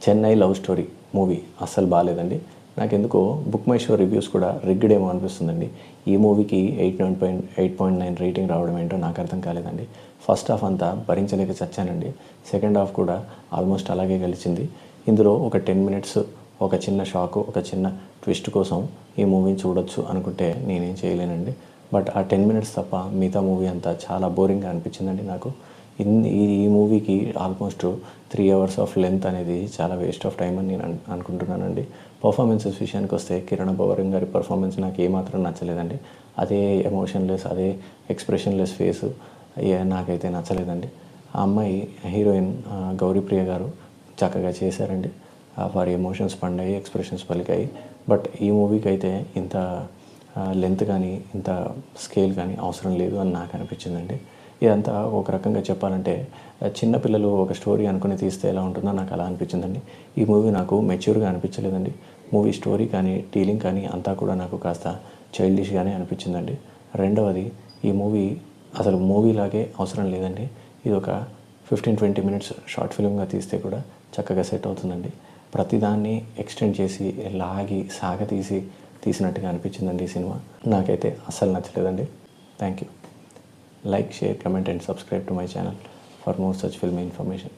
Chennai love story movie అస్సలు బాగాలేదండి. నాకెందుకో బుక్ మై షో రివ్యూస్ కూడా రిగ్గిడేమో అనిపిస్తుందండి. ఈ మూవీకి 8.9 రేటింగ్ రావడం ఏంటో నాకు అర్థం కాలేదండి. ఫస్ట్ హాఫ్ అంతా భరించలేక చచ్చానండి. సెకండ్ హాఫ్ కూడా ఆల్మోస్ట్ అలాగే గెలిచింది. ఇందులో ఒక 10 మినిట్స్ ఒక చిన్న షాకు, ఒక చిన్న ట్విస్ట్ కోసం ఈ మూవీని చూడొచ్చు అనుకుంటే నేనేం చేయలేనండి. బట్ ఆ 10 మినిట్స్ తప్ప మిగతా మూవీ అంతా చాలా బోరింగ్గా అనిపించిందండి నాకు. ఈ మూవీకి ఆల్మోస్ట్ 3 అవర్స్ ఆఫ్ లెంత్ అనేది చాలా వేస్ట్ ఆఫ్ టైం అని నేను అనుకుంటున్నానండి. పర్ఫార్మెన్సెస్ విషయానికి వస్తే కిరణ్ అబ్బవరం గారి పర్ఫార్మెన్స్ నాకు ఏమాత్రం నచ్చలేదండి. అదే ఎమోషన్లెస్, అదే ఎక్స్ప్రెషన్లెస్ ఫేసు నాకైతే నచ్చలేదండి. ఆ అమ్మాయి హీరోయిన్ గౌరీప్రియ గారు చక్కగా చేశారండి. వారి ఎమోషన్స్ పండాయి, ఎక్స్ప్రెషన్స్ పలికాయి. బట్ ఈ మూవీకి అయితే ఇంత లెంత్ కానీ ఇంత స్కేల్ కానీ అవసరం లేదు అని నాకు అనిపించిందండి. ఇదంతా ఒక రకంగా చెప్పాలంటే చిన్నపిల్లలు ఒక స్టోరీ అనుకుని తీస్తే ఎలా ఉంటుందో నాకు అలా అనిపించిందండి. ఈ మూవీ నాకు మెచ్యూర్గా అనిపించలేదండి. మూవీ స్టోరీ కానీ డీలింగ్ కానీ అంతా కూడా నాకు కాస్త చైల్డిష్గానే అనిపించిందండి. రెండవది, ఈ మూవీ అసలు మూవీలాగే అవసరం లేదండి. ఇది ఒక 15-20 మినిట్స్ షార్ట్ ఫిల్మ్గా తీస్తే కూడా చక్కగా సెట్ అవుతుందండి. ప్రతిదాన్ని ఎక్స్టెండ్ చేసి లాగి తీసినట్టుగా అనిపించిందండి ఈ సినిమా. నాకైతే అస్సలు నచ్చలేదండి. Thank you. Like, share, comment and subscribe to my channel for more such film information.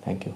Thank you.